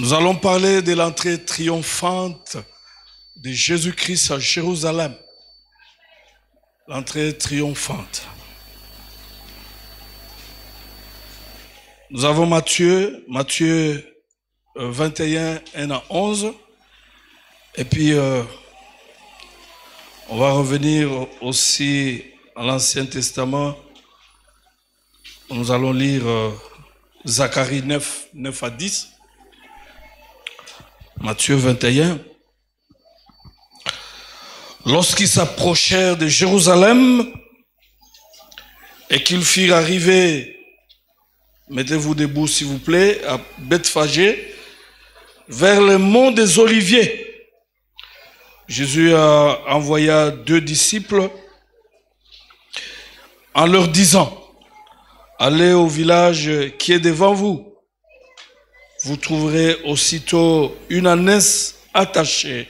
Nous allons parler de l'entrée triomphante de Jésus-Christ à Jérusalem. L'entrée triomphante. Nous avons Matthieu 21, 1 à 11. Et puis, on va revenir aussi à l'Ancien Testament. Nous allons lire Zacharie 9, 9 à 10. Matthieu 21. Lorsqu'ils s'approchèrent de Jérusalem et qu'ils firent arriver, mettez-vous debout s'il vous plaît, à Bethphagée, vers le mont des Oliviers, Jésus envoya 2 disciples en leur disant: allez au village qui est devant vous. Vous trouverez aussitôt une ânesse attachée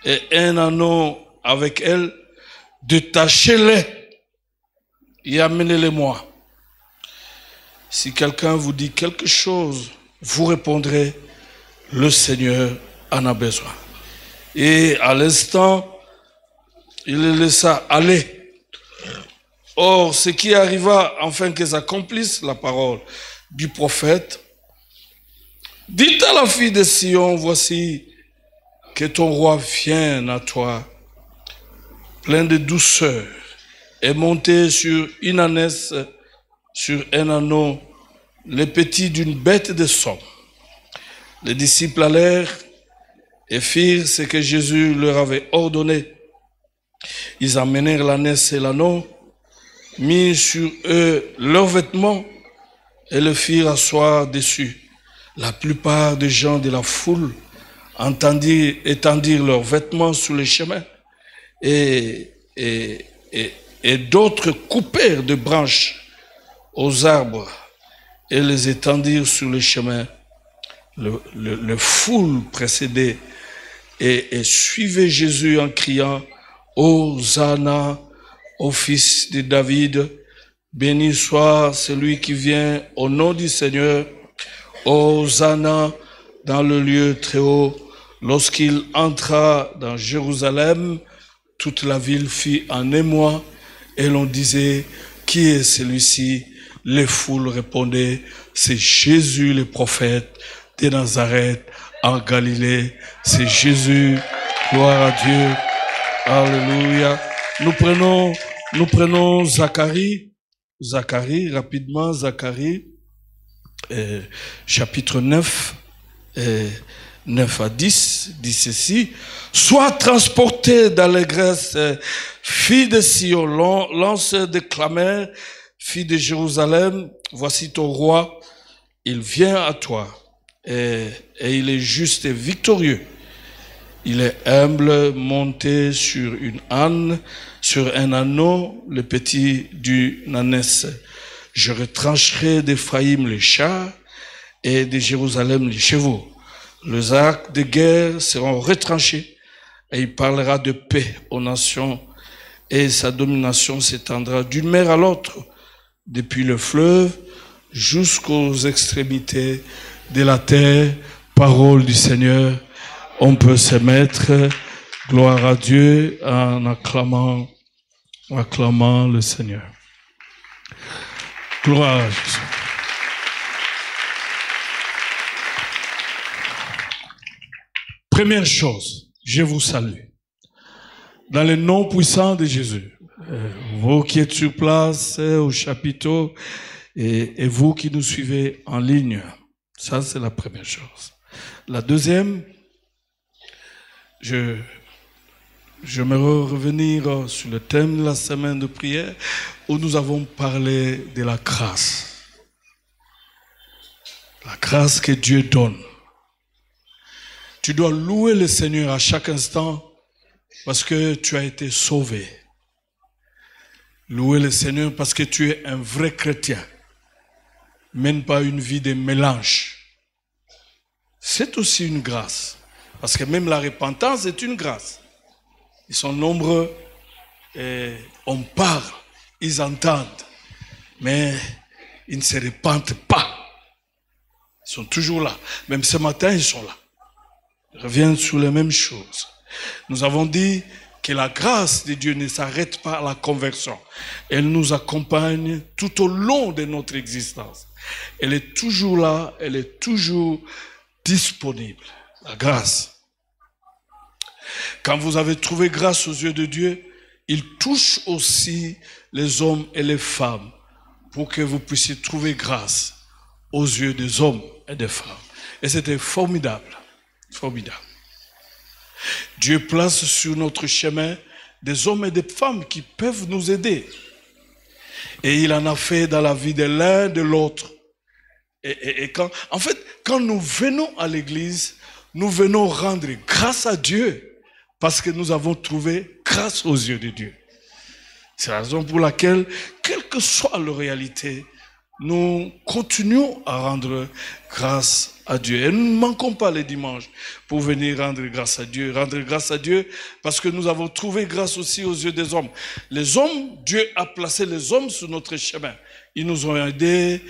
et un anneau avec elle. Détachez-les et amenez-les-moi. Si quelqu'un vous dit quelque chose, vous répondrez: le Seigneur en a besoin. Et à l'instant, il les laissa aller. Or, ce qui arriva, afin qu'ils accomplissent la parole du prophète: dites à la fille de Sion, voici que ton roi vient à toi, plein de douceur, et monté sur une ânesse, sur un anneau, le petit d'une bête de somme. Les disciples allèrent et firent ce que Jésus leur avait ordonné. Ils emmenèrent l'ânesse et l'anneau, mirent sur eux leurs vêtements et le firent asseoir dessus. La plupart des gens de la foule étendirent leurs vêtements sur les chemins et d'autres coupèrent des branches aux arbres et les étendirent sur les chemins. Le foule précédait et suivait Jésus en criant: Hosanna au fils de David, béni soit celui qui vient au nom du Seigneur. Hosanna dans le lieu très haut. Lorsqu'il entra dans Jérusalem, toute la ville fit un émoi et l'on disait: qui est celui-ci? Les foules répondaient: c'est Jésus le prophète de Nazareth en Galilée. C'est Jésus. Gloire à Dieu. Alléluia. Nous prenons Zacharie. Rapidement, Zacharie. Chapitre 9, 9 à 10, dit ceci: sois transporté d'allégresse, fille de Sion, lanceur de clameurs, fille de Jérusalem, voici ton roi, il vient à toi, et il est juste et victorieux. Il est humble, monté sur une âne, sur un anneau, le petit d'une ânesse. Je retrancherai d'Éphraïm les chars et de Jérusalem les chevaux. Les arcs de guerre seront retranchés et il parlera de paix aux nations et sa domination s'étendra d'une mer à l'autre, depuis le fleuve jusqu'aux extrémités de la terre. Parole du Seigneur. On peut se mettre. Gloire à Dieu en acclamant le Seigneur. Gloire à Jésus. Première chose, je vous salue. Dans le nom puissant de Jésus. Vous qui êtes sur place, au chapiteau, et vous qui nous suivez en ligne. Ça, c'est la première chose. La deuxième, j'aimerais revenir sur le thème de la semaine de prière où nous avons parlé de la grâce. La grâce que Dieu donne. Tu dois louer le Seigneur à chaque instant parce que tu as été sauvé. Louer le Seigneur parce que tu es un vrai chrétien. Mène pas une vie de mélange. C'est aussi une grâce. Parce que même la repentance est une grâce. Ils sont nombreux et on parle, ils entendent, mais ils ne se repentent pas. Ils sont toujours là. Même ce matin, ils sont là. Ils reviennent sur les mêmes choses. Nous avons dit que la grâce de Dieu ne s'arrête pas à la conversion. Elle nous accompagne tout au long de notre existence. Elle est toujours là, elle est toujours disponible. La grâce. Quand vous avez trouvé grâce aux yeux de Dieu, il touche aussi les hommes et les femmes pour que vous puissiez trouver grâce aux yeux des hommes et des femmes. Et c'était formidable. Formidable. Dieu place sur notre chemin des hommes et des femmes qui peuvent nous aider. Et il en a fait dans la vie de l'un, de l'autre. Et quand nous venons à l'église, nous venons rendre grâce à Dieu parce que nous avons trouvé grâce aux yeux de Dieu. C'est la raison pour laquelle, quelle que soit la réalité, nous continuons à rendre grâce à Dieu. Et nous ne manquons pas les dimanches pour venir rendre grâce à Dieu. Rendre grâce à Dieu parce que nous avons trouvé grâce aussi aux yeux des hommes. Les hommes, Dieu a placé les hommes sur notre chemin. Ils nous ont aidés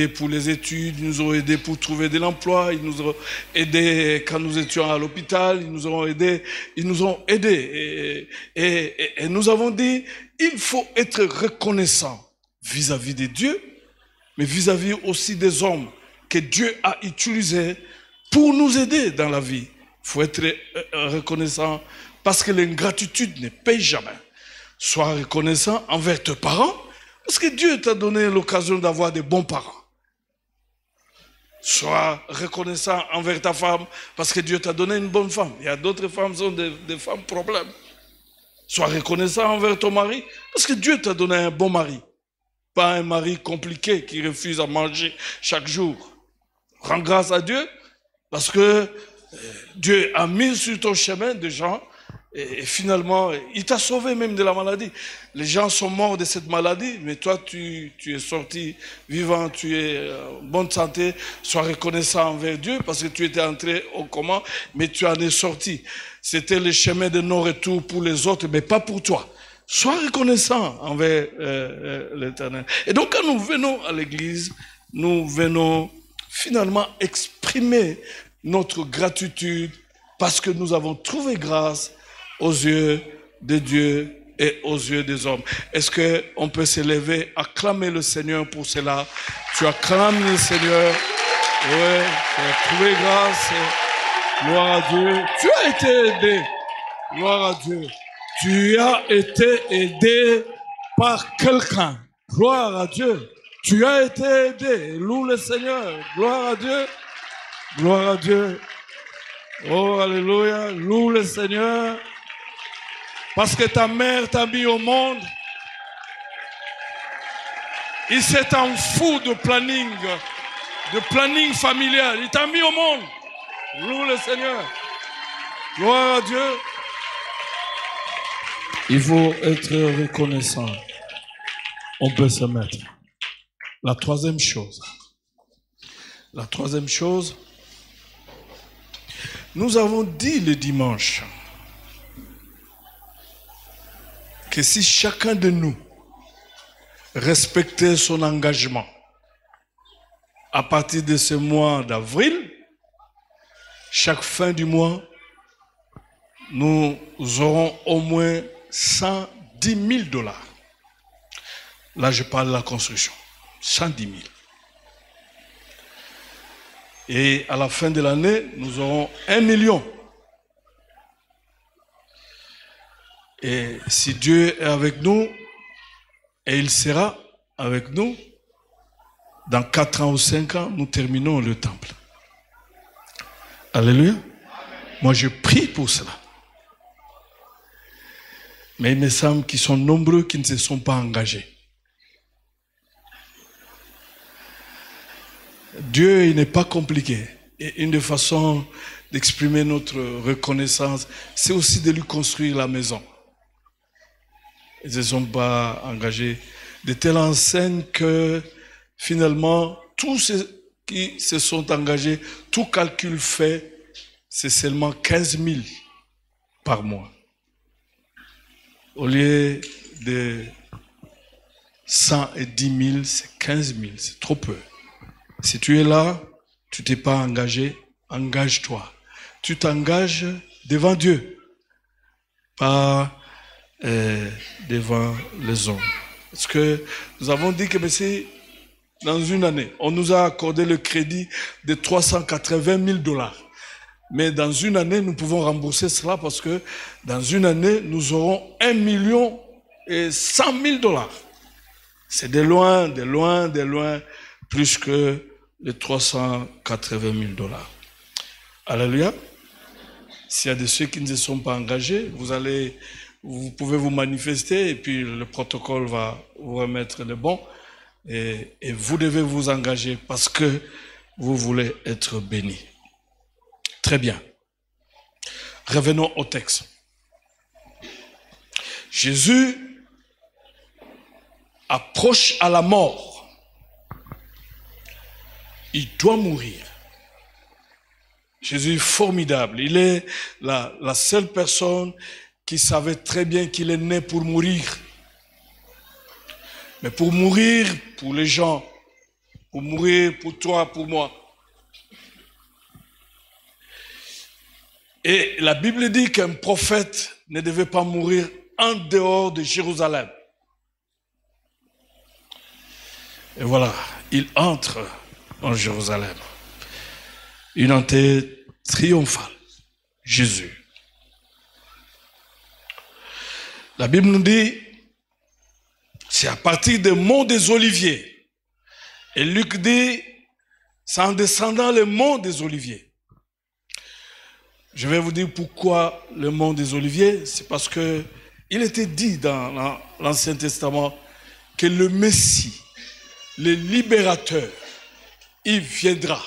pour les études, ils nous ont aidés pour trouver de l'emploi, ils nous ont aidés quand nous étions à l'hôpital, ils nous ont aidés. Et nous avons dit, il faut être reconnaissant vis-à-vis de Dieu, mais vis-à-vis aussi des hommes que Dieu a utilisés pour nous aider dans la vie. Il faut être reconnaissant parce que l'ingratitude ne paye jamais. Sois reconnaissant envers tes parents parce que Dieu t'a donné l'occasion d'avoir des bons parents. Sois reconnaissant envers ta femme parce que Dieu t'a donné une bonne femme. Il y a d'autres femmes qui sont des femmes problèmes. Sois reconnaissant envers ton mari parce que Dieu t'a donné un bon mari. Pas un mari compliqué qui refuse à manger chaque jour. Rends grâce à Dieu parce que Dieu a mis sur ton chemin des gens et finalement, il t'a sauvé même de la maladie. Les gens sont morts de cette maladie, mais toi, tu es sorti vivant, tu es en bonne santé. Sois reconnaissant envers Dieu parce que tu étais entré au coma, mais tu en es sorti. C'était le chemin de non-retour pour les autres, mais pas pour toi. Sois reconnaissant envers l'Éternel. Et donc, quand nous venons à l'église, nous venons finalement exprimer notre gratitude parce que nous avons trouvé grâce aux yeux de Dieu et aux yeux des hommes. Est-ce qu'on peut s'élever, acclamer le Seigneur pour cela? Tu acclames le Seigneur. Oui, tu as trouvé grâce. Gloire à Dieu. Tu as été aidé. Gloire à Dieu. Tu as été aidé par quelqu'un. Gloire à Dieu. Tu as été aidé. Loue le Seigneur. Gloire à Dieu. Gloire à Dieu. Oh, alléluia. Loue le Seigneur. Parce que ta mère t'a mis au monde. Il s'est en fou de planning familial. Il t'a mis au monde. Loue le Seigneur. Gloire à Dieu. Il faut être reconnaissant. On peut se mettre. La troisième chose, nous avons dit le dimanche que si chacun de nous respectait son engagement à partir de ce mois d'avril, chaque fin du mois, nous aurons au moins 110 000 $. Là, je parle de la construction. 110 000. Et à la fin de l'année, nous aurons 1 million. Et si Dieu est avec nous, et il sera avec nous, dans 4 ans ou 5 ans, nous terminons le temple. Alléluia. Moi, je prie pour cela. Mais il me semble qu'ils sont nombreux qui ne se sont pas engagés. Dieu, il n'est pas compliqué. Et une des façons d'exprimer notre reconnaissance, c'est aussi de lui construire la maison. Ils ne se sont pas engagés de telle enseigne que finalement, tous ceux qui se sont engagés, tout calcul fait, c'est seulement 15 000 par mois. Au lieu de 110 000, c'est 15 000, c'est trop peu. Si tu es là, tu t'es pas engagé, engage-toi. Tu t'engages devant Dieu, pas devant les hommes. Parce que nous avons dit que c'est dans une année, on nous a accordé le crédit de 380 000 $. Mais dans une année, nous pouvons rembourser cela parce que dans une année, nous aurons 1 100 000 $. C'est de loin, plus que les 380 000 $. Alléluia. S'il y a de ceux qui ne se sont pas engagés, vous pouvez vous manifester et puis le protocole va vous remettre le bon. Et vous devez vous engager parce que vous voulez être béni. Très bien. Revenons au texte. Jésus approche à la mort. Il doit mourir. Jésus est formidable. Il est la seule personne qui savait très bien qu'il est né pour mourir. Mais pour mourir pour les gens, pour mourir pour toi, pour moi. Et la Bible dit qu'un prophète ne devait pas mourir en dehors de Jérusalem. Et voilà, il entre en Jérusalem. Une entrée triomphale. Jésus. La Bible nous dit, c'est à partir des monts des Oliviers. Et Luc dit, c'est en descendant les monts des Oliviers. Je vais vous dire pourquoi le mont des Oliviers. C'est parce que il était dit dans l'Ancien Testament que le Messie, le libérateur, il viendra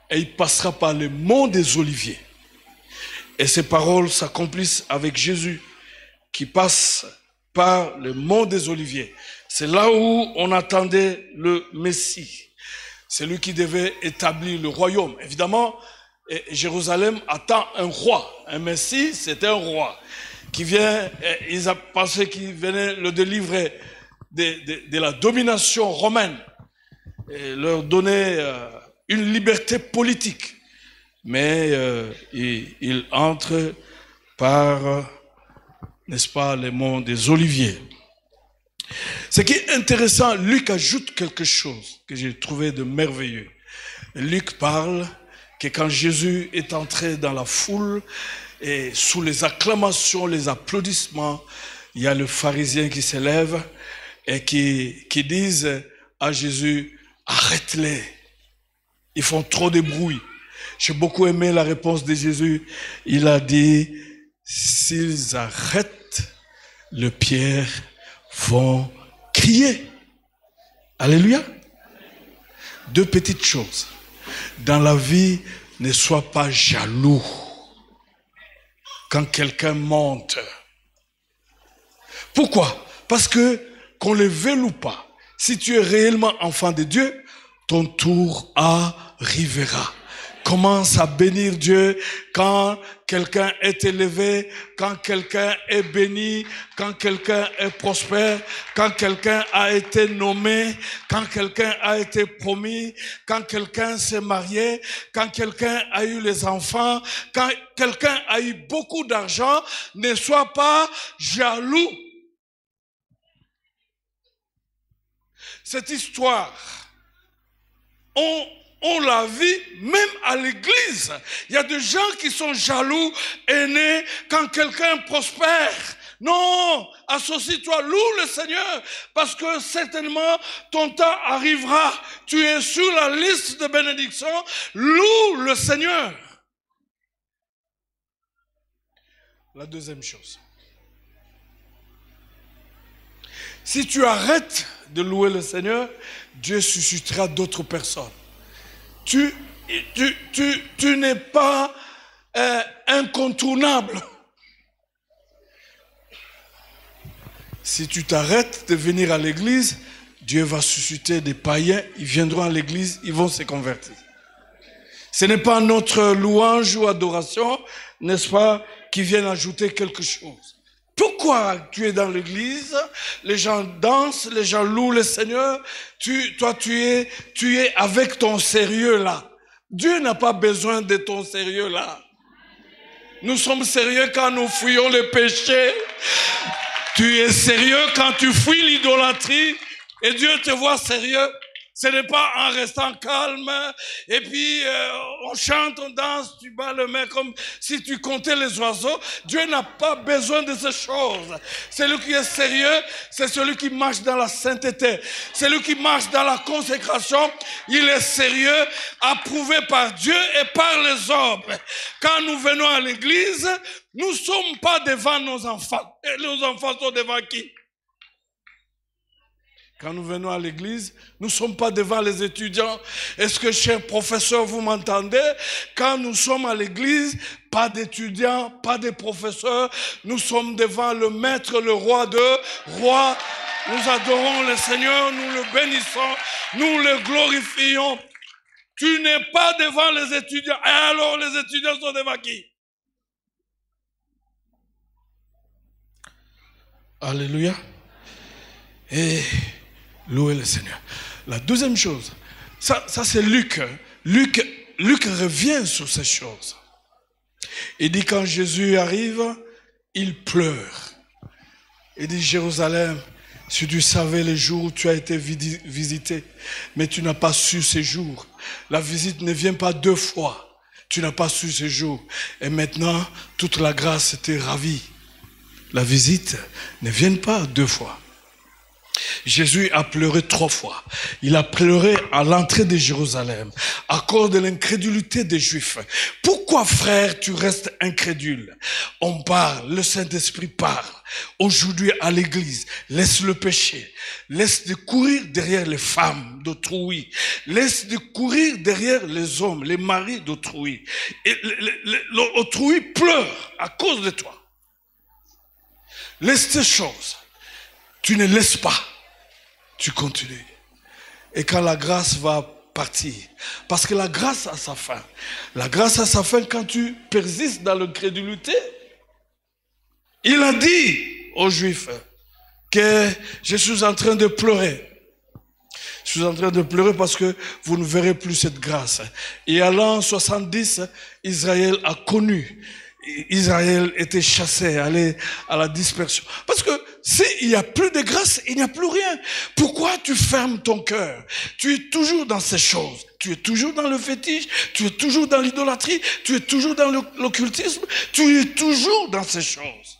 et il passera par le mont des Oliviers. Et ces paroles s'accomplissent avec Jésus qui passe par le mont des Oliviers. C'est là où on attendait le Messie. C'est lui qui devait établir le royaume. Évidemment, Jérusalem attend un roi. Un Messie, c'est un roi qui vient, ils ont pensé qu'il venait le délivrer de la domination romaine et leur donner une liberté politique. Mais il entre par, n'est-ce pas, les monts des Oliviers. Ce qui est intéressant, Luc ajoute quelque chose que j'ai trouvé de merveilleux. Luc parle que quand Jésus est entré dans la foule et sous les acclamations, les applaudissements, il y a le pharisien qui s'élève et qui disent à Jésus, arrête-les, ils font trop de bruit. J'ai beaucoup aimé la réponse de Jésus. Il a dit, s'ils arrêtent, les pierres vont crier. Alléluia. Deux petites choses. Dans la vie, ne sois pas jaloux quand quelqu'un monte. Pourquoi? Parce que, qu'on le veuille ou pas, si tu es réellement enfant de Dieu, ton tour arrivera. Commence à bénir Dieu quand quelqu'un est élevé, quand quelqu'un est béni, quand quelqu'un est prospère, quand quelqu'un a été nommé, quand quelqu'un a été promis, quand quelqu'un s'est marié, quand quelqu'un a eu les enfants, quand quelqu'un a eu beaucoup d'argent. Ne sois pas jaloux. Cette histoire, on la vit même à l'église. Il y a des gens qui sont jaloux, aînés, quand quelqu'un prospère. Non, associe-toi, loue le Seigneur, parce que certainement ton temps arrivera. Tu es sur la liste de bénédictions, loue le Seigneur. La deuxième chose. Si tu arrêtes de louer le Seigneur, Dieu suscitera d'autres personnes. Tu n'es pas incontournable. Si tu t'arrêtes de venir à l'église, Dieu va susciter des païens, ils viendront à l'église, ils vont se convertir. Ce n'est pas notre louange ou adoration, n'est-ce pas, qui viennent ajouter quelque chose. Pourquoi tu es dans l'église, les gens dansent, les gens louent le Seigneur, toi tu es avec ton sérieux là. Dieu n'a pas besoin de ton sérieux là. Nous sommes sérieux quand nous fuyons le péché. Tu es sérieux quand tu fuis l'idolâtrie et Dieu te voit sérieux. Ce n'est pas en restant calme et puis on chante, on danse, tu bats le main comme si tu comptais les oiseaux. Dieu n'a pas besoin de ces choses. Celui qui est sérieux, c'est celui qui marche dans la sainteté. Celui qui marche dans la consécration, il est sérieux, approuvé par Dieu et par les hommes. Quand nous venons à l'église, nous ne sommes pas devant nos enfants. Et nos enfants sont devant qui? Quand nous venons à l'église, nous ne sommes pas devant les étudiants. Est-ce que, chers professeurs, vous m'entendez? Quand nous sommes à l'église, pas d'étudiants, pas de professeurs. Nous sommes devant le maître, le roi de rois. Nous adorons le Seigneur, nous le bénissons, nous le glorifions. Tu n'es pas devant les étudiants. Et alors, les étudiants sont devant qui? Alléluia. Et louez le Seigneur. La deuxième chose, ça c'est Luc. Luc revient sur ces choses. Il dit quand Jésus arrive, il pleure. Il dit Jérusalem, si tu savais les jours où tu as été visité, mais tu n'as pas su ces jours. La visite ne vient pas 2 fois. Tu n'as pas su ces jours. Et maintenant, toute la grâce t'est ravie. La visite ne vient pas 2 fois. Jésus a pleuré 3 fois. Il a pleuré à l'entrée de Jérusalem à cause de l'incrédulité des Juifs. Pourquoi, frère, tu restes incrédule? On parle, le Saint-Esprit parle. Aujourd'hui à l'église, laisse le péché. Laisse de courir derrière les femmes d'autrui. Laisse de courir derrière les hommes, les maris d'autrui. Et l'autrui pleure à cause de toi. Laisse ces choses. Tu ne laisses pas. Tu continues. Et quand la grâce va partir, parce que la grâce a sa fin. La grâce a sa fin quand tu persistes dans l'incrédulité. Il a dit aux Juifs que je suis en train de pleurer. Je suis en train de pleurer parce que vous ne verrez plus cette grâce. Et à l'an 70, Israël a connu. Israël était chassé, allé à la dispersion. Parce que s'il n'y a plus de grâce, il n'y a plus rien. Pourquoi tu fermes ton cœur? Tu es toujours dans ces choses. Tu es toujours dans le fétiche, tu es toujours dans l'idolâtrie, tu es toujours dans l'occultisme, tu es toujours dans ces choses.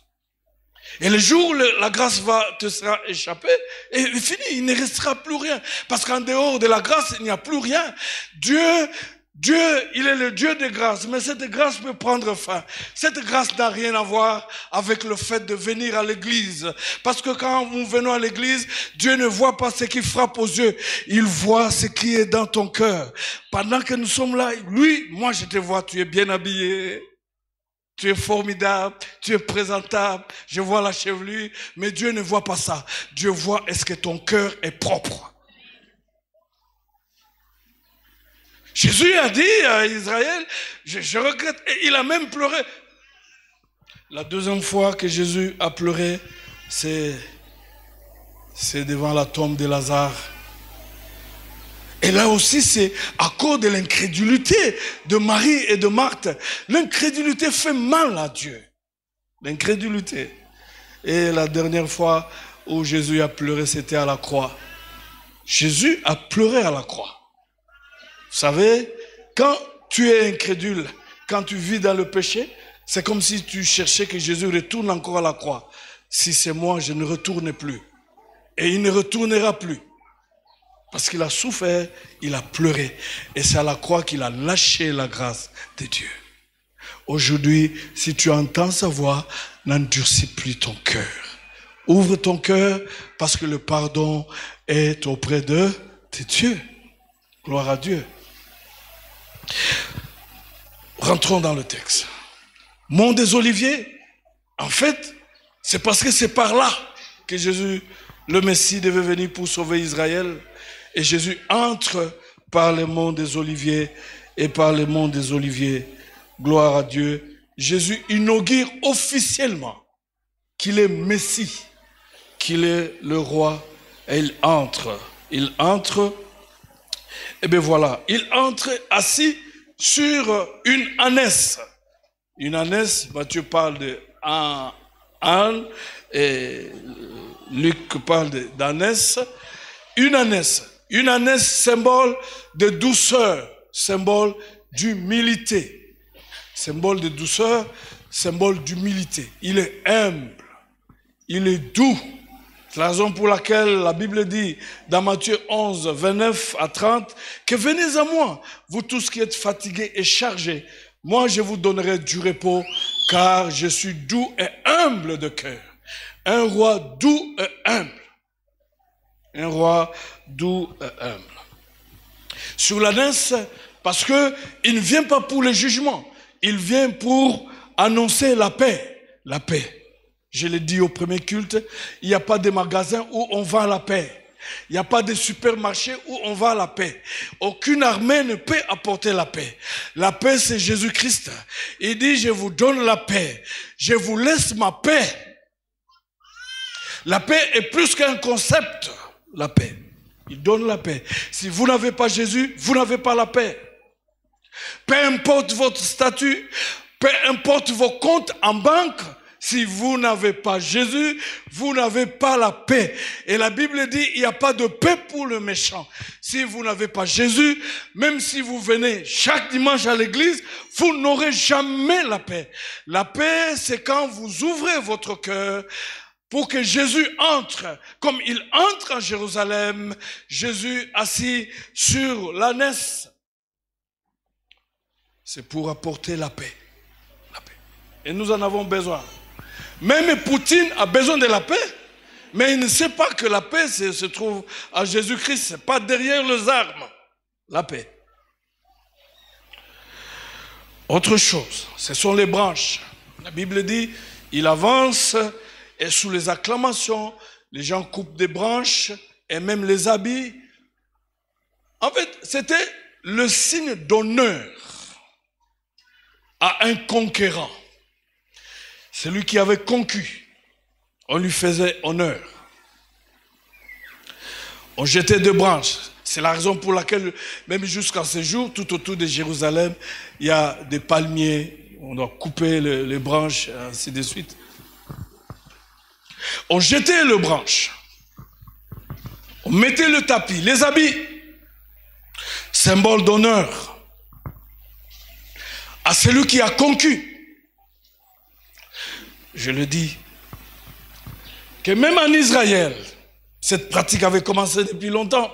Et le jour où la grâce te sera échappée, et fini, il ne restera plus rien. Parce qu'en dehors de la grâce, il n'y a plus rien. Dieu, il est le Dieu de grâce, mais cette grâce peut prendre fin. Cette grâce n'a rien à voir avec le fait de venir à l'église. Parce que quand nous venons à l'église, Dieu ne voit pas ce qui frappe aux yeux. Il voit ce qui est dans ton cœur. Pendant que nous sommes là, lui, moi je te vois, tu es bien habillé. Tu es formidable, tu es présentable, je vois la chevelure, mais Dieu ne voit pas ça. Dieu voit est-ce que ton cœur est propre. Jésus a dit à Israël, je regrette, et il a même pleuré. La deuxième fois que Jésus a pleuré, c'est devant la tombe de Lazare. Et là aussi, c'est à cause de l'incrédulité de Marie et de Marthe. L'incrédulité fait mal à Dieu. L'incrédulité. Et la dernière fois où Jésus a pleuré, c'était à la croix. Jésus a pleuré à la croix. Vous savez, quand tu es incrédule, quand tu vis dans le péché, c'est comme si tu cherchais que Jésus retourne encore à la croix. Si c'est moi, je ne retourne plus. Et il ne retournera plus. Parce qu'il a souffert, il a pleuré. Et c'est à la croix qu'il a lâché la grâce de Dieu. Aujourd'hui, si tu entends sa voix, n'endurcis plus ton cœur. Ouvre ton cœur parce que le pardon est auprès de Dieu. Gloire à Dieu. Rentrons dans le texte. Mont des Oliviers, en fait, c'est parce que c'est par là que Jésus, le Messie, devait venir pour sauver Israël. Et Jésus entre par le mont des Oliviers et par le mont des Oliviers. Gloire à Dieu. Jésus inaugure officiellement qu'il est Messie, qu'il est le roi. Et il entre. Il entre. Et bien voilà, il entre assis sur une ânesse. Une ânesse, Matthieu parle d'un âne et Luc parle d'ânesse. Une ânesse, symbole de douceur, symbole d'humilité. Symbole de douceur, symbole d'humilité. Il est humble, il est doux. C'est la raison pour laquelle la Bible dit dans Matthieu 11, 29 à 30, que venez à moi, vous tous qui êtes fatigués et chargés, moi je vous donnerai du repos, car je suis doux et humble de cœur. Un roi doux et humble. Un roi doux et humble. Sur l'ânesse, parce que il ne vient pas pour le jugement, il vient pour annoncer la paix. La paix. Je l'ai dit au premier culte, il n'y a pas de magasin où on vend la paix. Il n'y a pas de supermarché où on vend la paix. Aucune armée ne peut apporter la paix. La paix, c'est Jésus-Christ. Il dit, je vous donne la paix. Je vous laisse ma paix. La paix est plus qu'un concept. La paix. Il donne la paix. Si vous n'avez pas Jésus, vous n'avez pas la paix. Peu importe votre statut, peu importe vos comptes en banque, si vous n'avez pas Jésus, vous n'avez pas la paix. Et la Bible dit, il n'y a pas de paix pour le méchant. Si vous n'avez pas Jésus, même si vous venez chaque dimanche à l'église, vous n'aurez jamais la paix. La paix, c'est quand vous ouvrez votre cœur pour que Jésus entre. Comme il entre à Jérusalem, Jésus assis sur l'ânesse. C'est pour apporter la paix. La paix. Et nous en avons besoin. Même Poutine a besoin de la paix, mais il ne sait pas que la paix se trouve à Jésus-Christ. Ce n'est pas derrière les armes. La paix. Autre chose, ce sont les branches. La Bible dit, il avance et sous les acclamations, les gens coupent des branches et même les habits. En fait, c'était le signe d'honneur à un conquérant. Celui qui avait conquis, on lui faisait honneur. On jetait des branches. C'est la raison pour laquelle, même jusqu'à ce jour, tout autour de Jérusalem, il y a des palmiers. On doit couper les branches, ainsi de suite. On jetait les branches. On mettait le tapis, les habits. Symbole d'honneur à celui qui a conquis. Je le dis, que même en Israël, cette pratique avait commencé depuis longtemps.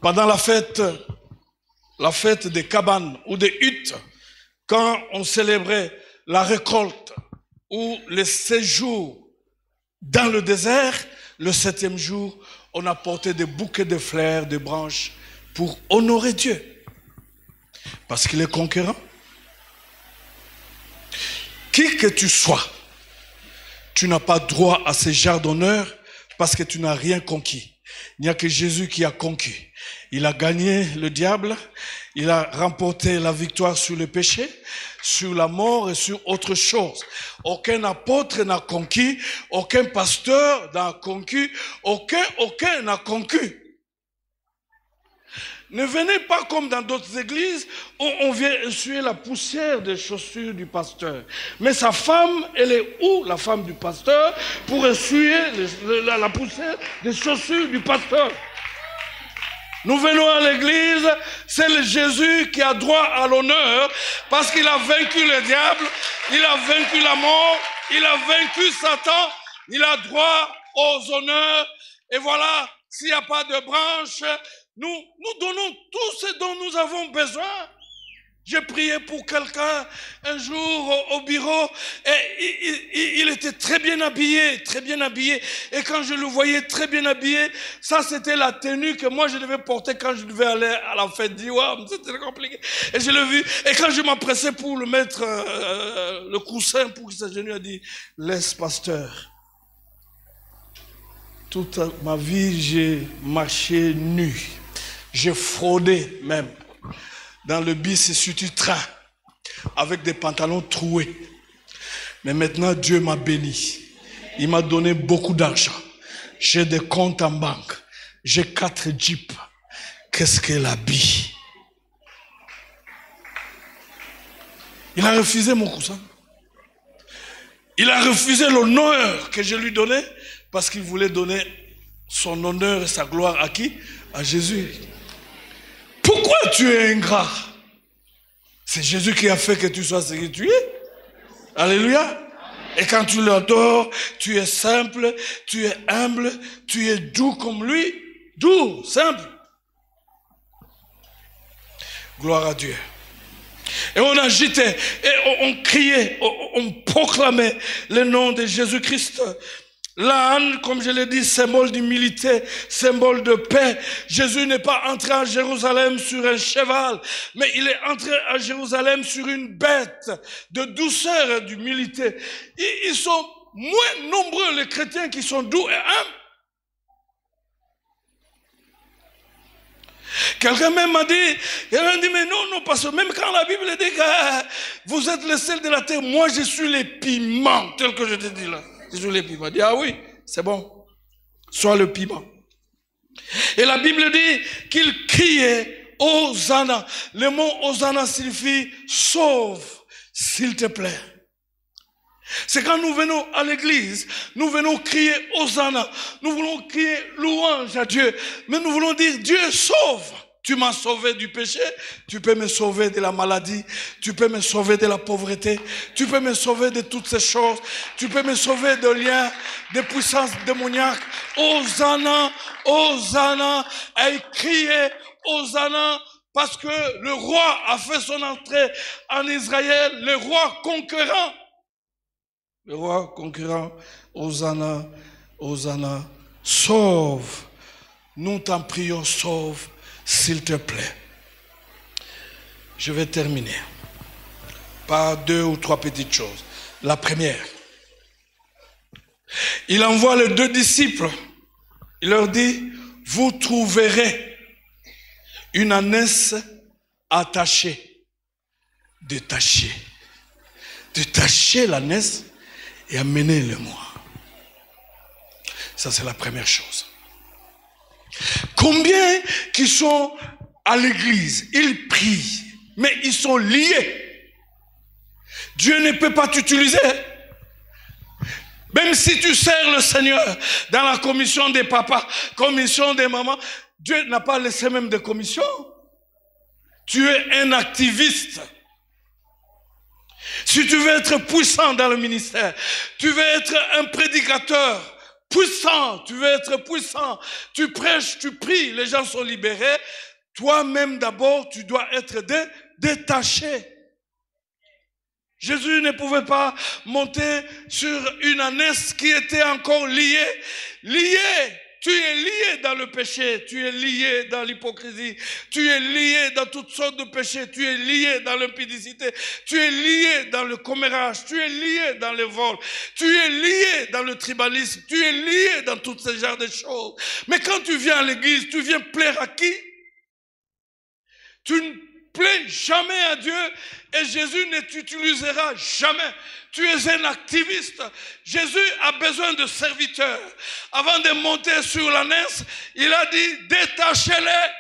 Pendant la fête des cabanes ou des huttes, quand on célébrait la récolte ou le séjour dans le désert, le 7e jour, on apportait des bouquets de fleurs, de branches pour honorer Dieu. Parce qu'il est conquérant. Qui que tu sois, tu n'as pas droit à ce genre d'honneur parce que tu n'as rien conquis. Il n'y a que Jésus qui a conquis. Il a gagné le diable, il a remporté la victoire sur le péché, sur la mort et sur autre chose. Aucun apôtre n'a conquis, aucun pasteur n'a conquis, aucun n'a conquis. Ne venez pas comme dans d'autres églises où on vient essuyer la poussière des chaussures du pasteur. Mais sa femme, elle est où, la femme du pasteur, pour essuyer la poussière des chaussures du pasteur? Nous venons à l'église, c'est le Jésus qui a droit à l'honneur parce qu'il a vaincu le diable, il a vaincu la mort, il a vaincu Satan, il a droit aux honneurs. Et voilà, s'il n'y a pas de branche, nous donnons tout ce dont nous avons besoin. J'ai prié pour quelqu'un un jour au bureau et il était très bien habillé, très bien habillé. Et quand je le voyais très bien habillé, ça c'était la tenue que moi je devais porter quand je devais aller à la fête d'Iwam. C'était compliqué. Et je l'ai vu. Et quand je m'empressais pour le mettre le coussin pour qu'il s'agenouille, il a dit, laisse pasteur. Toute ma vie, j'ai marché nu. J'ai fraudé même dans le bis et sur du train avec des pantalons troués. Mais maintenant, Dieu m'a béni. Il m'a donné beaucoup d'argent. J'ai des comptes en banque. J'ai 4 jeeps. Qu'est-ce que l'habit? Il a refusé mon cousin. Il a refusé l'honneur que je lui donnais parce qu'il voulait donner son honneur et sa gloire à qui? À Jésus. Pourquoi tu es ingrat? C'est Jésus qui a fait que tu sois ce que tu es. Alléluia. Et quand tu l'adores, tu es simple, tu es humble, tu es doux comme lui. Doux, simple. Gloire à Dieu. Et on agitait, et on criait, on proclamait le nom de Jésus-Christ. L'âne, comme je l'ai dit, symbole d'humilité, symbole de paix. Jésus n'est pas entré à Jérusalem sur un cheval, mais il est entré à Jérusalem sur une bête de douceur et d'humilité. Ils sont moins nombreux, les chrétiens, qui sont doux et humbles. Quelqu'un même m'a dit, mais non, parce que même quand la Bible dit que vous êtes le sel de la terre, moi je suis les piments, tel que je te dis là. Je suis les piments. Il dit, ah oui, c'est bon, sois le piment. Et la Bible dit qu'il criait Hosanna. Le mot Hosanna signifie sauve, s'il te plaît. C'est quand nous venons à l'église, nous venons crier Hosanna, nous voulons crier louange à Dieu, mais nous voulons dire Dieu sauve. Tu m'as sauvé du péché, tu peux me sauver de la maladie, tu peux me sauver de la pauvreté, tu peux me sauver de toutes ces choses, tu peux me sauver de liens, de puissances démoniaques. Hosanna, Hosanna, et crier Hosanna, parce que le roi a fait son entrée en Israël, le roi conquérant. Le roi conquérant, Hosanna, Hosanna, sauve. Nous t'en prions, sauve, s'il te plaît. Je vais terminer par 2 ou 3 petites choses. La première, il envoie les 2 disciples. Il leur dit, vous trouverez une ânesse attachée. Détachez l'ânesse et amenez-le-moi. Ça, c'est la première chose. Combien qui sont à l'église, ils prient, mais ils sont liés. Dieu ne peut pas t'utiliser. Même si tu sers le Seigneur dans la commission des papas, commission des mamans, Dieu n'a pas laissé même de commission. Tu es un activiste. Si tu veux être puissant dans le ministère, tu veux être un prédicateur puissant, tu veux être puissant, tu prêches, tu pries, les gens sont libérés. Toi-même d'abord, tu dois être détaché. Jésus ne pouvait pas monter sur une ânesse qui était encore liée. Tu es lié dans le péché, tu es lié dans l'hypocrisie, tu es lié dans toutes sortes de péchés, tu es lié dans l'impudicité, tu es lié dans le commérage, tu es lié dans le vol, tu es lié dans le tribalisme, tu es lié dans tous ces genres de choses. Mais quand tu viens à l'église, tu viens plaire à qui? Tu ne plais jamais à Dieu et Jésus ne t'utilisera jamais. Tu es un activiste. Jésus a besoin de serviteurs. Avant de monter sur l'ânesse, il a dit détachez-les.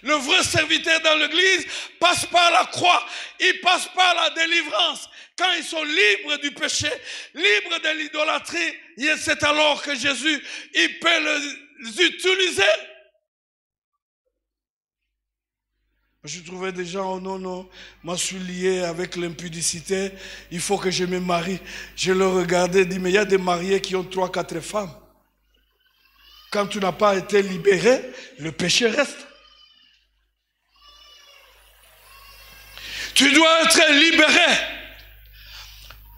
Le vrai serviteur dans l'église passe par la croix. Il passe par la délivrance. Quand ils sont libres du péché, libres de l'idolâtrie, c'est alors que Jésus, il peut les utiliser. Je trouvais des gens, oh non, moi je suis lié avec l'impudicité, il faut que je me marie. Je le regardais et dis, mais il y a des mariés qui ont 3, 4 femmes. Quand tu n'as pas été libéré, le péché reste. Tu dois être libéré.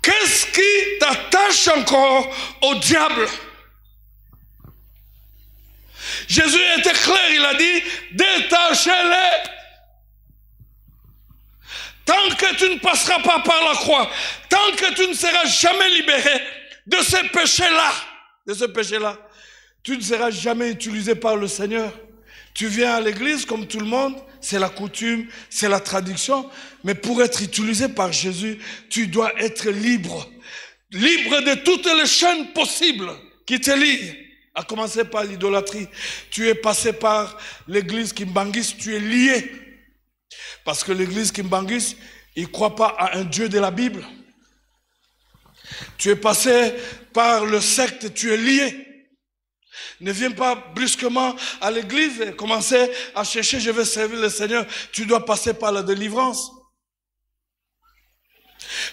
Qu'est-ce qui t'attache encore au diable? Jésus était clair, il a dit, détachez-les. Tant que tu ne passeras pas par la croix, tant que tu ne seras jamais libéré de ce péché-là, tu ne seras jamais utilisé par le Seigneur. Tu viens à l'église comme tout le monde, c'est la coutume, c'est la tradition, mais pour être utilisé par Jésus, tu dois être libre. Libre de toutes les chaînes possibles qui te lient. À commencer par l'idolâtrie. Tu es passé par l'église Kimbanguis, tu es lié. Parce que l'église Kimbangus, il ne croit pas à un Dieu de la Bible. Tu es passé par le secte, tu es lié. Ne viens pas brusquement à l'église et commencer à chercher, je vais servir le Seigneur. Tu dois passer par la délivrance.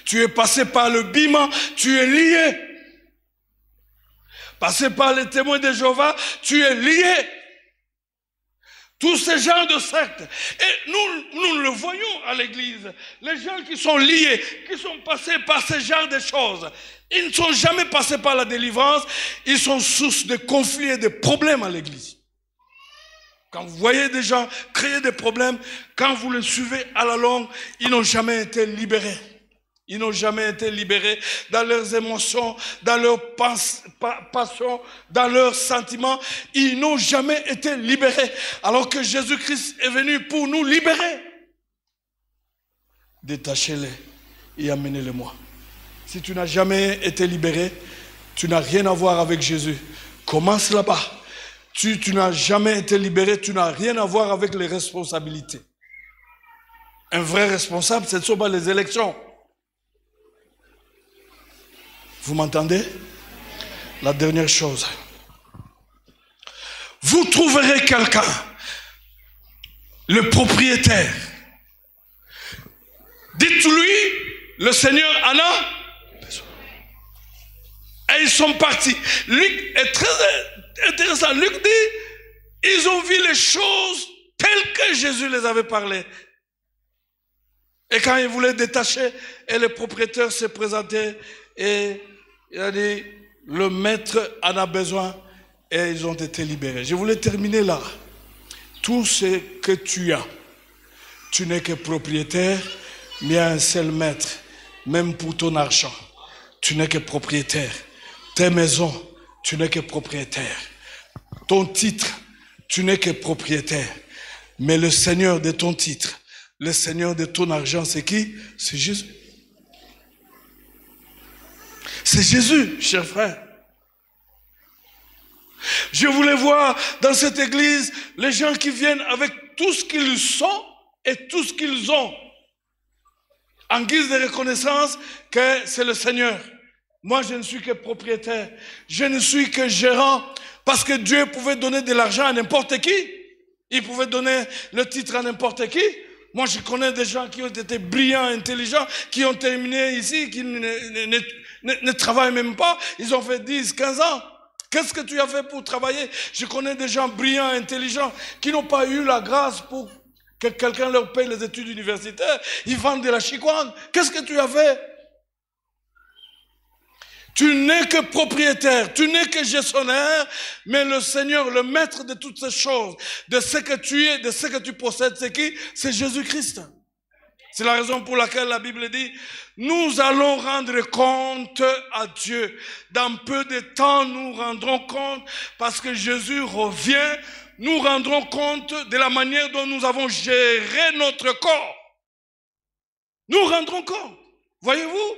Tu es passé par le bâtiment, tu es lié. Passé par les témoins de Jéhovah, tu es lié. Tous ces gens de sectes. Et nous le voyons à l'église. Les gens qui sont liés, qui sont passés par ce genre de choses, ils ne sont jamais passés par la délivrance. Ils sont source de conflits et de problèmes à l'église. Quand vous voyez des gens créer des problèmes, quand vous les suivez à la longue, ils n'ont jamais été libérés. Ils n'ont jamais été libérés dans leurs émotions, dans leurs passions, dans leurs sentiments. Ils n'ont jamais été libérés. Alors que Jésus-Christ est venu pour nous libérer. Détachez-les et amenez-les-moi. Si tu n'as jamais été libéré, tu n'as rien à voir avec Jésus. Commence là-bas. Tu n'as jamais été libéré, tu n'as rien à voir avec les responsabilités. Un vrai responsable, ce ne sont pas les élections. Vous m'entendez? La dernière chose. Vous trouverez quelqu'un, le propriétaire. Dites-lui, le Seigneur en a besoin. Et ils sont partis. Luc est très intéressant. Luc dit, ils ont vu les choses telles que Jésus les avait parlé. Et quand ils voulaient détacher, et le propriétaire s'est présenté et il a dit, le maître en a besoin et ils ont été libérés. Je voulais terminer là. Tout ce que tu as, tu n'es que propriétaire, mais il y a un seul maître. Même pour ton argent, tu n'es que propriétaire. Tes maisons, tu n'es que propriétaire. Ton titre, tu n'es que propriétaire. Mais le Seigneur de ton titre, le Seigneur de ton argent, c'est qui? C'est Jésus. C'est Jésus, chers frères. Je voulais voir dans cette église les gens qui viennent avec tout ce qu'ils sont et tout ce qu'ils ont. En guise de reconnaissance que c'est le Seigneur. Moi, je ne suis que propriétaire. Je ne suis que gérant. Parce que Dieu pouvait donner de l'argent à n'importe qui. Il pouvait donner le titre à n'importe qui. Moi, je connais des gens qui ont été brillants, intelligents, qui ont terminé ici, qui ne travaillent même pas. Ils ont fait 10, 15 ans. Qu'est-ce que tu as fait pour travailler? Je connais des gens brillants, intelligents, qui n'ont pas eu la grâce pour que quelqu'un leur paye les études universitaires. Ils vendent de la chikwang. Qu'est-ce que tu as fait? Tu n'es que propriétaire, tu n'es que gestionnaire, mais le Seigneur, le maître de toutes ces choses, de ce que tu es, de ce que tu possèdes, c'est qui? C'est Jésus-Christ. C'est la raison pour laquelle la Bible dit, nous allons rendre compte à Dieu. Dans peu de temps, nous rendrons compte, parce que Jésus revient, nous rendrons compte de la manière dont nous avons géré notre corps. Nous rendrons compte. Voyez-vous?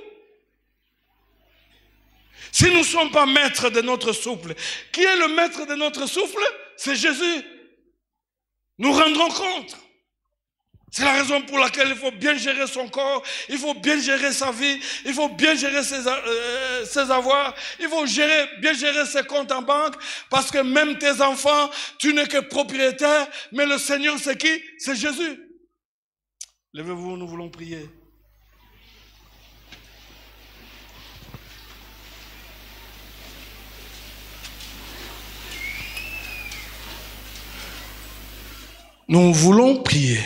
Si nous ne sommes pas maîtres de notre souffle, qui est le maître de notre souffle? C'est Jésus. Nous rendrons compte. C'est la raison pour laquelle il faut bien gérer son corps, il faut bien gérer sa vie, il faut bien gérer ses avoirs, il faut bien gérer ses comptes en banque, parce que même tes enfants, tu n'es que propriétaire, mais le Seigneur c'est qui? C'est Jésus. Levez-vous, nous voulons prier. Nous voulons prier.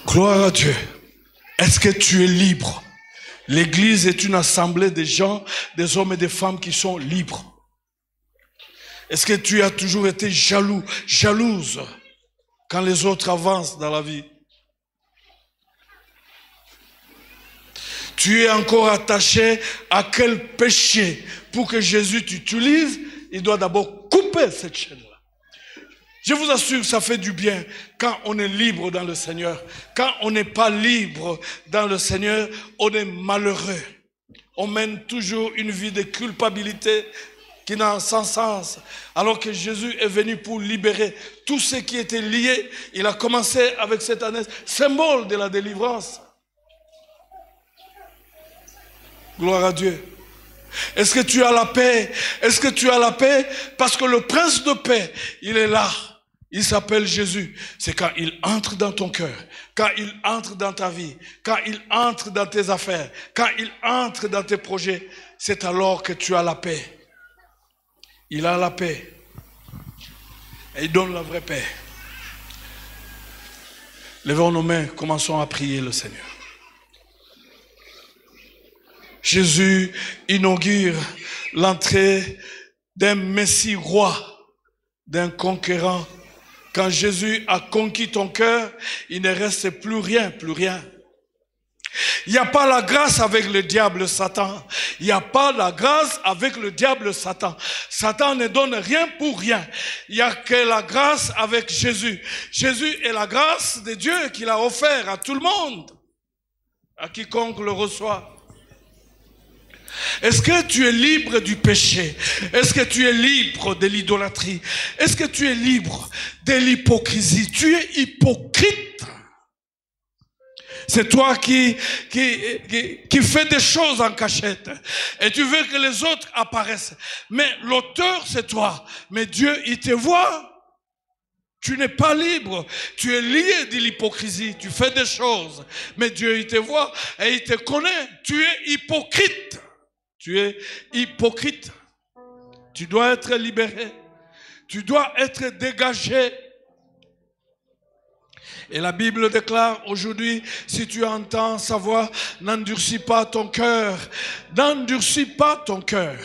Gloire à Dieu. Est-ce que tu es libre? L'église est une assemblée de gens, des hommes et des femmes qui sont libres. Est-ce que tu as toujours été jaloux, jalouse quand les autres avancent dans la vie? Tu es encore attaché à quel péché? Pour que Jésus t'utilise, il doit d'abord couper cette chaîne-là. Je vous assure, ça fait du bien quand on est libre dans le Seigneur. Quand on n'est pas libre dans le Seigneur, on est malheureux. On mène toujours une vie de culpabilité, qui n'a sans sens. Alors que Jésus est venu pour libérer tout ce qui était lié. Il a commencé avec cette ânesse, symbole de la délivrance. Gloire à Dieu. Est-ce que tu as la paix? Est-ce que tu as la paix? Parce que le prince de paix, il est là. Il s'appelle Jésus. C'est quand il entre dans ton cœur, quand il entre dans ta vie, quand il entre dans tes affaires, quand il entre dans tes projets, c'est alors que tu as la paix. Il a la paix. Et il donne la vraie paix. Levons nos mains, commençons à prier le Seigneur. Jésus inaugure l'entrée d'un Messie roi, d'un conquérant. Quand Jésus a conquis ton cœur, il ne reste plus rien, plus rien. Il n'y a pas la grâce avec le diable Satan. Il n'y a pas la grâce avec le diable Satan. Satan ne donne rien pour rien. Il n'y a que la grâce avec Jésus. Jésus est la grâce de Dieu qu'il a offert à tout le monde, à quiconque le reçoit. Est-ce que tu es libre du péché? Est-ce que tu es libre de l'idolâtrie? Est-ce que tu es libre de l'hypocrisie? Tu es hypocrite. C'est toi qui fais des choses en cachette. Et tu veux que les autres apparaissent. Mais l'auteur, c'est toi. Mais Dieu, il te voit. Tu n'es pas libre. Tu es lié de l'hypocrisie. Tu fais des choses. Mais Dieu, il te voit et il te connaît. Tu es hypocrite. Tu es hypocrite. Tu dois être libéré. Tu dois être dégagé. Et la Bible déclare aujourd'hui, si tu entends sa voix, n'endurcis pas ton cœur. N'endurcis pas ton cœur.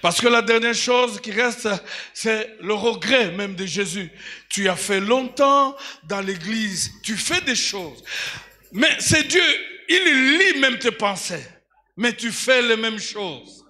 Parce que la dernière chose qui reste, c'est le regret même de Jésus. Tu as fait longtemps dans l'église. Tu fais des choses. Mais c'est Dieu. Il lit même tes pensées, mais tu fais les mêmes choses.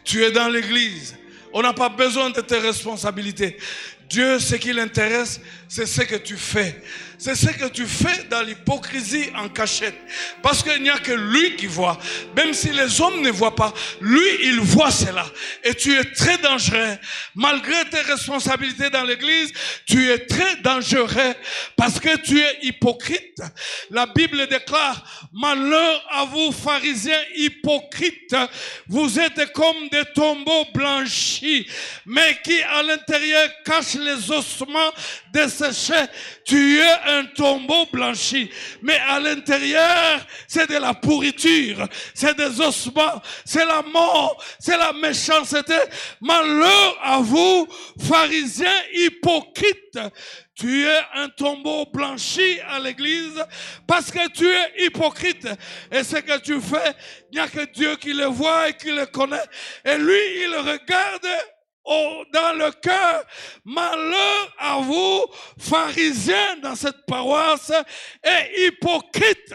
Tu es dans l'église. On n'a pas besoin de tes responsabilités. Dieu, ce qui l'intéresse, c'est ce que tu fais. C'est ce que tu fais dans l'hypocrisie en cachette. Parce qu'il n'y a que lui qui voit. Même si les hommes ne voient pas, lui, il voit cela. Et tu es très dangereux. Malgré tes responsabilités dans l'église, tu es très dangereux parce que tu es hypocrite. La Bible déclare, malheur à vous, pharisiens hypocrites. Vous êtes comme des tombeaux blanchis, mais qui à l'intérieur cachent les ossements desséchés. Tu es un tombeau blanchi, mais à l'intérieur, c'est de la pourriture, c'est des ossements, c'est la mort, c'est la méchanceté. Malheur à vous, pharisiens hypocrites. Tu es un tombeau blanchi à l'église parce que tu es hypocrite. Et ce que tu fais, il n'y a que Dieu qui le voit et qui le connaît. Et lui, il regarde dans le cœur. Malheur à vous, pharisiens dans cette paroisse et hypocrites.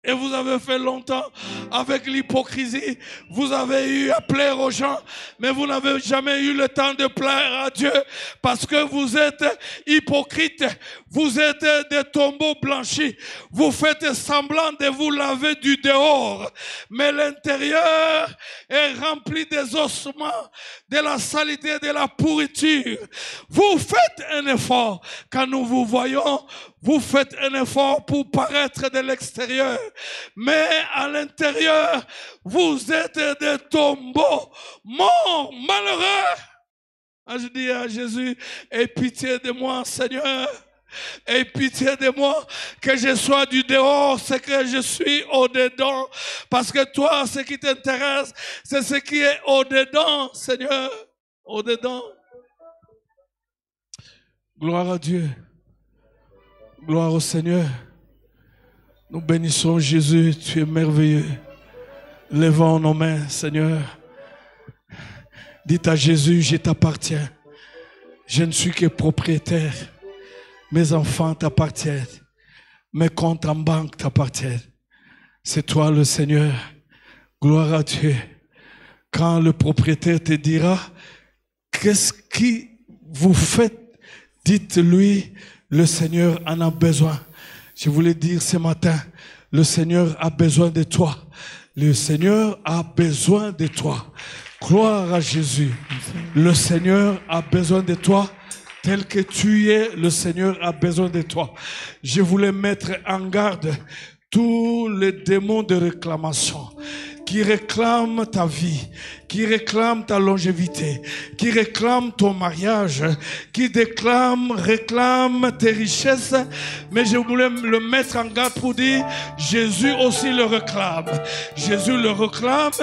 Et vous avez fait longtemps avec l'hypocrisie. Vous avez eu à plaire aux gens, mais vous n'avez jamais eu le temps de plaire à Dieu parce que vous êtes hypocrites. Vous êtes des tombeaux blanchis. Vous faites semblant de vous laver du dehors, mais l'intérieur est rempli des ossements, de la saleté, de la pourriture. Vous faites un effort. Quand nous vous voyons, vous faites un effort pour paraître de l'extérieur. Mais à l'intérieur, vous êtes des tombeaux morts, malheureux. Je dis à Jésus, aie pitié de moi, Seigneur. Aie pitié de moi, que je sois du dehors, c'est que je suis au-dedans. Parce que toi, ce qui t'intéresse, c'est ce qui est au-dedans, Seigneur. Au-dedans. Gloire à Dieu. Gloire au Seigneur. Nous bénissons Jésus, tu es merveilleux. Levons nos mains, Seigneur. Dites à Jésus, je t'appartiens. Je ne suis que propriétaire. Mes enfants t'appartiennent. Mes comptes en banque t'appartiennent. C'est toi le Seigneur. Gloire à Dieu. Quand le propriétaire te dira, qu'est-ce que vous faites? Dites-lui, le Seigneur en a besoin. Je voulais dire ce matin, le Seigneur a besoin de toi. Le Seigneur a besoin de toi. Gloire à Jésus. Le Seigneur a besoin de toi. Tel que tu es, le Seigneur a besoin de toi. Je voulais mettre en garde tous les démons de réclamation qui réclament ta vie, qui réclament ta longévité, qui réclament ton mariage, qui réclament tes richesses. Mais je voulais le mettre en garde pour dire, Jésus aussi le réclame. Jésus le réclame,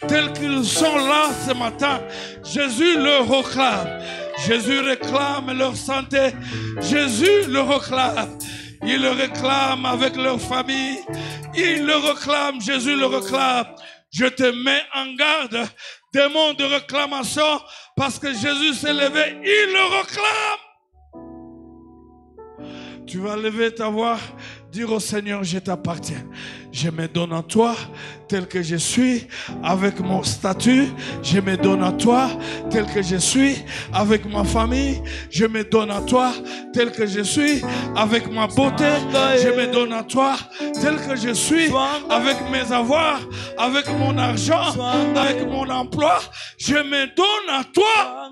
tels qu'ils sont là ce matin. Jésus le réclame. Jésus réclame leur santé. Jésus le réclame. Il le réclame avec leur famille. Il le réclame. Jésus le réclame. Je te mets en garde, démon de réclamation, parce que Jésus s'est levé, il le réclame. Tu vas lever ta voix, dire au Seigneur, je t'appartiens. Je me donne à toi tel que je suis, avec mon statut. Je me donne à toi tel que je suis, avec ma famille. Je me donne à toi tel que je suis, avec ma beauté. Je me donne à toi tel que je suis, avec mes avoirs, avec mon argent, avec mon emploi. Je me donne à toi.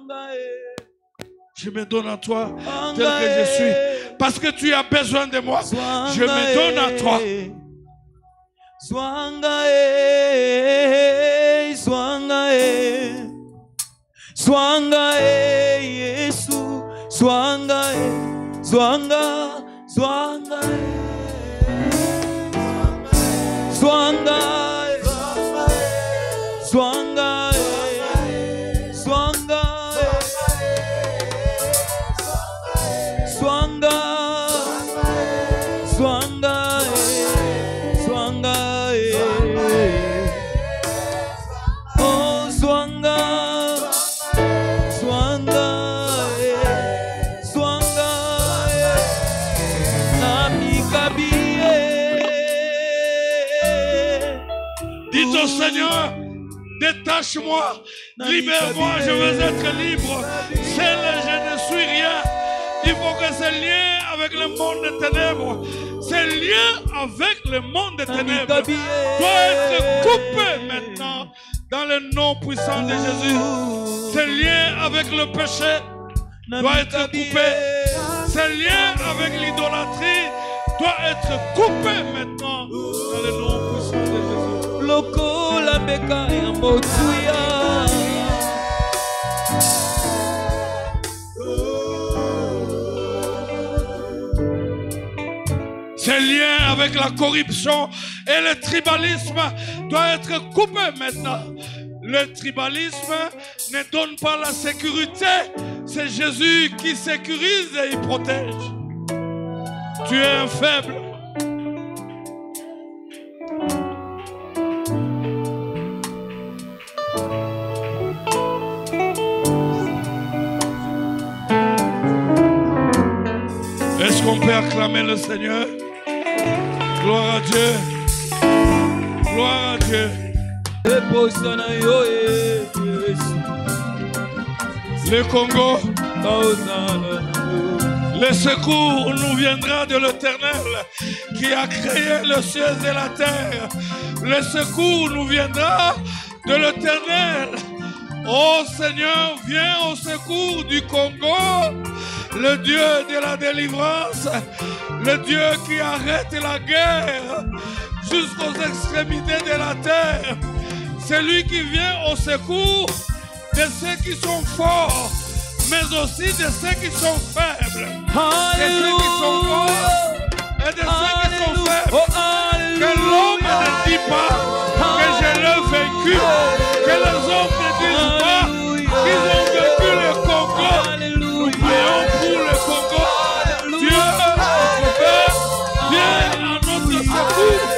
Je me donne à toi tel que je suis. Parce que tu as besoin de moi. Je me donne à toi. Swangae, Swangae, Swangae, Yesu, Swangae, Swanga, Swangae, Swangae, Swangae, Swangae, Swanga, Swanga, Swanga, oh Swanga, Swanga, Swanga, Namikabie. Dis au Seigneur, détache-moi, libère-moi, je veux être libre. Seul, je ne suis rien. Il faut que ce lien avec le monde des ténèbres, ce lien avec le monde des ténèbres doit être coupé maintenant dans le nom puissant de Jésus. Ce lien avec le péché doit être coupé. Ce lien avec l'idolâtrie doit être coupé maintenant dans le nom puissant de Jésus. Loko la beka ya motuya. Ce lien avec la corruption et le tribalisme doit être coupé maintenant. Le tribalisme ne donne pas la sécurité. C'est Jésus qui sécurise et il protège. Tu es un faible. Est-ce qu'on peut acclamer le Seigneur? Gloire à Dieu. Gloire à Dieu. Le Congo, le secours nous viendra de l'Éternel qui a créé le ciel et la terre. Le secours nous viendra de l'Éternel. Oh Seigneur, viens au secours du Congo, le Dieu de la délivrance, le Dieu qui arrête la guerre jusqu'aux extrémités de la terre. C'est lui qui vient au secours de ceux qui sont forts, mais aussi de ceux qui sont faibles. De ceux qui sont forts et de ceux qui sont faibles. Que l'homme ne dit pas que je l'ai vaincu. Que les hommes ne disent pas qu'ils ont vaincu le Congo. Nous prions pour le Congo. Dieu, viens à notre secours.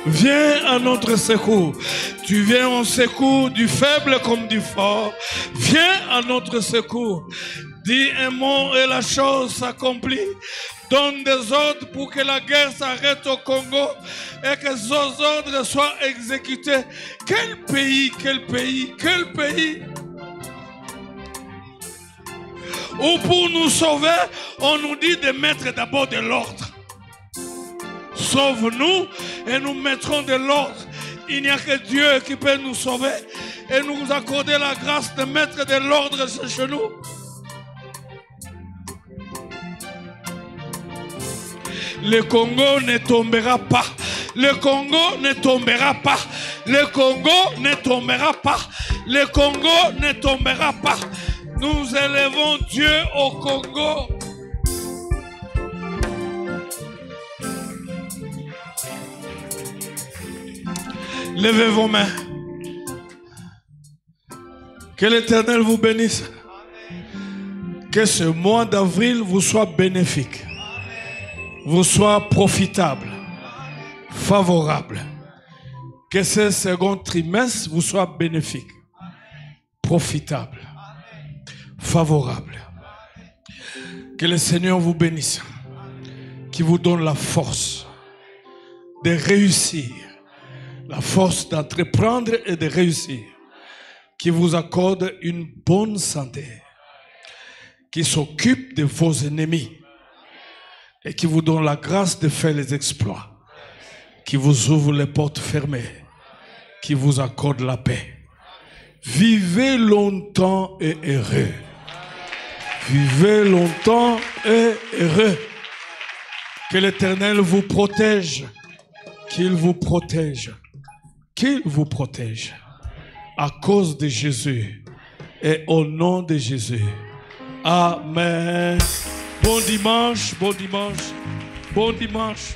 Viens à notre secours. Tu viens au secours du faible comme du fort. Viens à notre secours. Dis un mot et la chose s'accomplit. donne des ordres pour que la guerre s'arrête au Congo et que ces ordres soient exécutés. Quel pays, quel pays, quel pays! Ou pour nous sauver, on nous dit de mettre d'abord de l'ordre. Sauve-nous et nous mettrons de l'ordre. Il n'y a que Dieu qui peut nous sauver et nous accorder la grâce de mettre de l'ordre chez nous. Le Congo ne tombera pas. Le Congo ne tombera pas. Le Congo ne tombera pas. Le Congo ne tombera pas. Nous élevons Dieu au Congo. Levez vos mains. Que l'Éternel vous bénisse. Que ce mois d'avril vous soit bénéfique. Vous soit profitable. Favorable. Que ce second trimestre vous soit bénéfique. Profitable. Favorable. Que le Seigneur vous bénisse. Qui vous donne la force de réussir. La force d'entreprendre et de réussir. Qui vous accorde une bonne santé. Qui s'occupe de vos ennemis. Et qui vous donne la grâce de faire les exploits. Qui vous ouvre les portes fermées. Qui vous accorde la paix. Vivez longtemps et heureux. Vivez longtemps et heureux. Que l'Éternel vous protège. Qu'il vous protège. Qu'il vous protège. À cause de Jésus. Et au nom de Jésus. Amen. Bon dimanche, bon dimanche, bon dimanche.